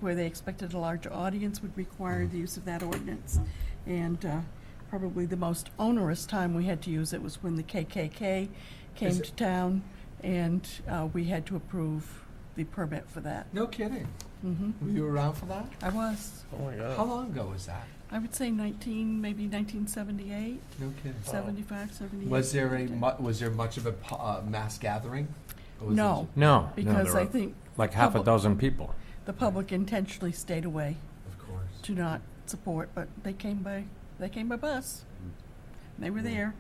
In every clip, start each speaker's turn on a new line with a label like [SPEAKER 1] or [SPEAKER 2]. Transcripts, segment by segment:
[SPEAKER 1] where they expected a larger audience would require the use of that ordinance. And probably the most onerous time we had to use it was when the KKK came to town, and we had to approve the permit for that.
[SPEAKER 2] No kidding.
[SPEAKER 1] Mm-hmm.
[SPEAKER 2] Were you around for that?
[SPEAKER 1] I was.
[SPEAKER 3] Oh my God.
[SPEAKER 2] How long ago was that?
[SPEAKER 1] I would say maybe 1978,
[SPEAKER 2] No kidding.
[SPEAKER 1] 75, 78.
[SPEAKER 2] Was there much of a mass gathering? Or was
[SPEAKER 1] No.
[SPEAKER 3] No,
[SPEAKER 1] Because
[SPEAKER 3] there
[SPEAKER 1] I
[SPEAKER 3] were
[SPEAKER 1] think
[SPEAKER 3] like half a
[SPEAKER 1] public-
[SPEAKER 3] dozen people.
[SPEAKER 1] the public intentionally stayed away
[SPEAKER 2] Of course.
[SPEAKER 1] to not support, but they came by bus. They were there.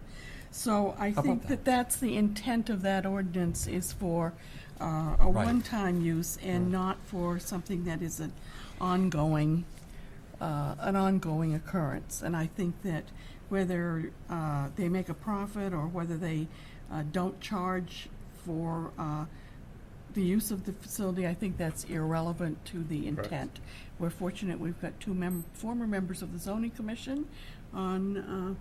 [SPEAKER 1] So I
[SPEAKER 2] about
[SPEAKER 1] think
[SPEAKER 2] that?
[SPEAKER 1] that's the intent of that ordinance, is for a
[SPEAKER 2] Right.
[SPEAKER 1] one-time use and
[SPEAKER 2] Right.
[SPEAKER 1] not for something that is an ongoing occurrence. And I think that whether they make a profit or whether they don't charge for the use of the facility, I think that's irrelevant to the intent. We're fortunate we've got two former members of the zoning commission on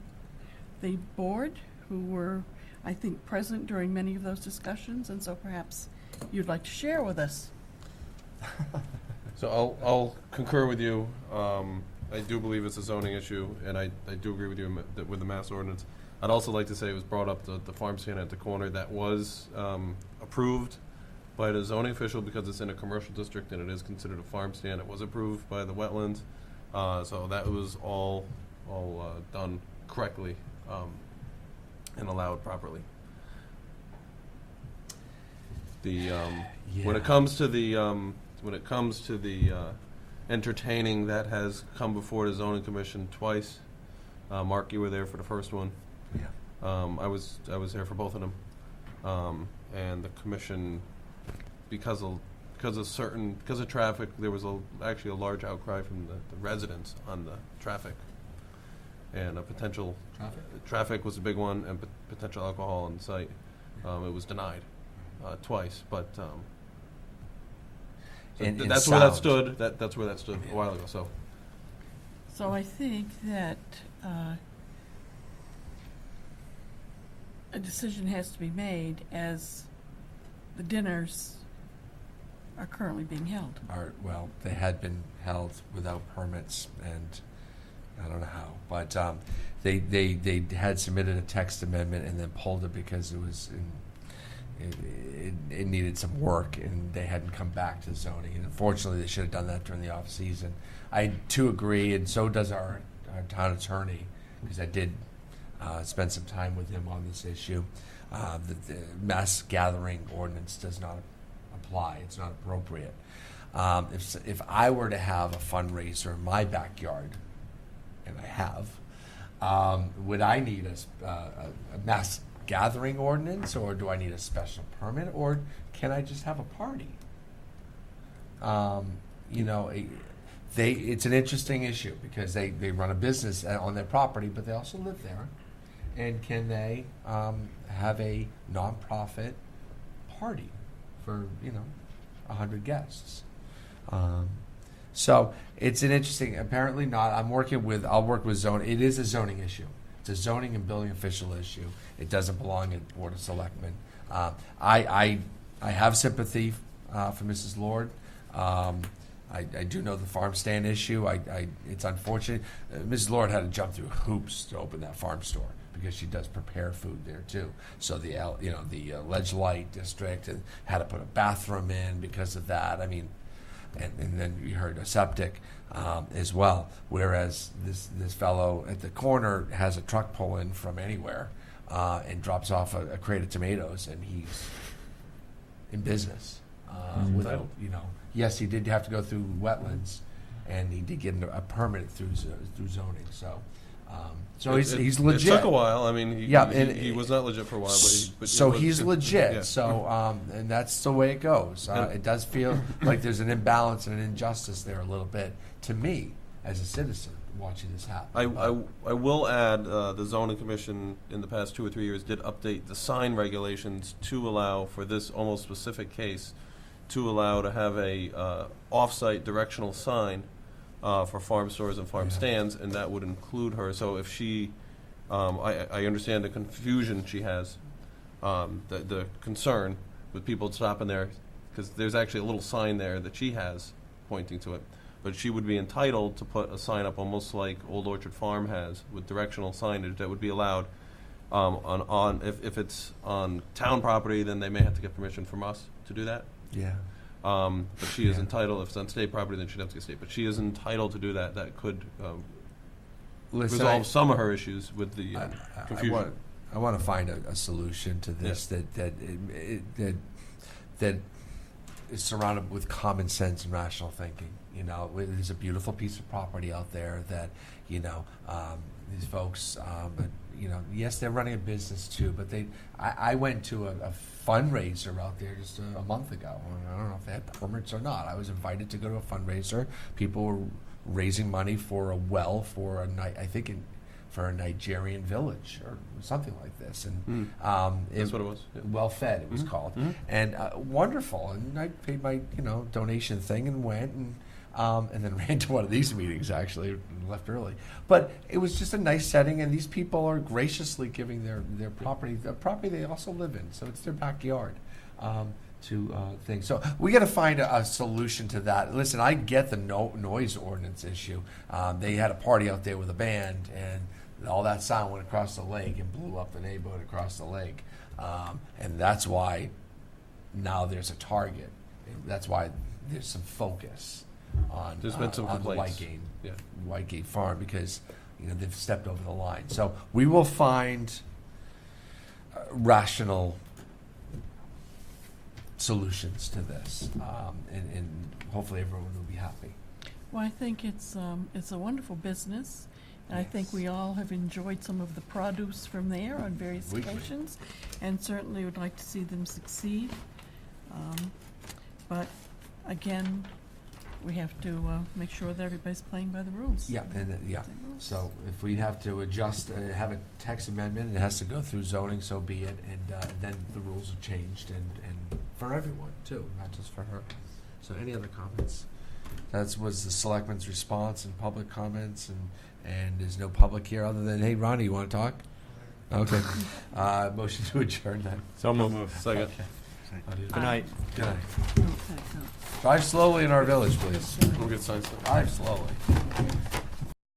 [SPEAKER 1] the board who were, I think, present during many of those discussions, and so perhaps you'd like to share with us.
[SPEAKER 4] So I'll concur with you. I do believe it's a zoning issue, and I do agree with you with the mass ordinance. I'd also like to say it was brought up, the farm stand at the corner, that was approved by the zoning official because it's in a commercial district and it is considered a farm stand. It was approved by the wetlands, so that was all done correctly and allowed properly. When it comes to the entertaining, that has come before the zoning commission twice. Mark, you were there for the first one.
[SPEAKER 2] Yeah.
[SPEAKER 4] I was there for both of them, and the commission, because of traffic, there was actually a large outcry from the residents on the traffic, and a potential traffic was a big one, and potential alcohol on site. It was denied twice, but that's where that stood. That's where that stood a while ago.
[SPEAKER 1] So I think that a decision has to be made as the dinners are currently being held.
[SPEAKER 2] Well, they had been held without permits, and I don't know how, but they had submitted a text amendment and then pulled it because it needed some work, and they hadn't come back to zoning. And unfortunately, they should have done that during the off season. I too agree, and so does our town attorney, because I did spend some time with him on this issue. The mass gathering ordinance does not apply; it's not appropriate. If I were to have a fundraiser in my backyard, and I have, would I need a mass gathering ordinance, or do I need a special permit, or can I just have a party? It's an interesting issue because they run a business on their property, but they also live there. And can they have a nonprofit party for 100 guests? So it's an interesting. Apparently not. I'll work with zoning. It is a zoning issue. It's a zoning and building official issue. It doesn't belong at Board of Selectmen. I have sympathy for Mrs. Lord. I do know the farm stand issue. It's unfortunate. Mrs. Lord had to jump through hoops to open that farm store because she does prepare food there too. So the Ledge Light District had to put a bathroom in because of that. I mean, and then you heard a septic as well. Whereas this fellow at the corner has a truck pull in from anywhere and drops off a crate of tomatoes, and he's in business without Yes, he did have to go through wetlands, and he did get a permit through zoning. So he's legit.
[SPEAKER 4] It took a while. I mean, he was not legit for a while, but
[SPEAKER 2] he's legit.
[SPEAKER 4] Yeah.
[SPEAKER 2] So and that's the way it goes. It does feel like there's an imbalance and an injustice there a little bit to me as a citizen watching this happen.
[SPEAKER 4] I will add the zoning commission in the past 2 or 3 years did update the sign regulations to allow for this almost specific case to allow to have a off-site directional sign for farm stores and farm stands, and that would include her. So if she, I understand the confusion she has, the concern with people stopping there, because there's actually a little sign there that she has pointing to it. But she would be entitled to put a sign up almost like Old Orchard Farm has, with directional signage that would be allowed. If it's on town property, then they may have to get permission from us to do that.
[SPEAKER 2] Yeah.
[SPEAKER 4] But she is
[SPEAKER 2] Yeah.
[SPEAKER 4] entitled, if it's on state property, then she'd have to get state. But she is entitled to do that. That could
[SPEAKER 2] Listen,
[SPEAKER 4] resolve some of her issues with the confusion.
[SPEAKER 2] I want to find a solution to this that is surrounded with common sense and rational thinking. You know, there's a beautiful piece of property out there that, you know, these folks, you know, yes, they're running a business too, but I went to a fundraiser out there just a month ago. I don't know if they had permits or not. I was invited to go to a fundraiser. People were raising money for a well for for a Nigerian village or something like this, and
[SPEAKER 4] That's what it was. Yeah.
[SPEAKER 2] Well Fed, it was called, and wonderful. And I paid my donation thing and went and then ran to one of these meetings actually and left early. But it was just a nice setting, and these people are graciously giving their property, the property they also live in, so it's their backyard. To things. So we got to find a solution to that. Listen, I get the noise ordinance issue. They had a party out there with a band, and all that sound went across the lake and blew up the neighborhood across the lake. And that's why now there's a target. That's why there's some focus on,
[SPEAKER 4] There's been some
[SPEAKER 2] on the
[SPEAKER 4] complaints.
[SPEAKER 2] Whitegate Farm, because they've stepped over the line. So we will find rational solutions to this, and hopefully everyone will be happy.
[SPEAKER 1] Well, I think it's a wonderful business, and I think
[SPEAKER 2] Yes.
[SPEAKER 1] we all have enjoyed some of the produce from there on various
[SPEAKER 2] We agree.
[SPEAKER 1] occasions, and certainly would like to see them succeed. But again, we have to make sure that everybody's playing by the rules.
[SPEAKER 2] Yeah, and so if we have to adjust, have a text amendment, and it has to go through zoning, so be it, and then the rules are changed, and for everyone too, not just for her. So any other comments? That was the selectmen's response and public comments, and there's no public here other than, hey, Ronnie, you want to talk? Okay. Motion to adjourn then.
[SPEAKER 3] So moved.
[SPEAKER 4] Second.
[SPEAKER 3] Good night.
[SPEAKER 2] Good night.
[SPEAKER 1] Okay, no.
[SPEAKER 2] Drive slowly in our village, please.
[SPEAKER 4] We'll get signs.
[SPEAKER 2] Drive slowly.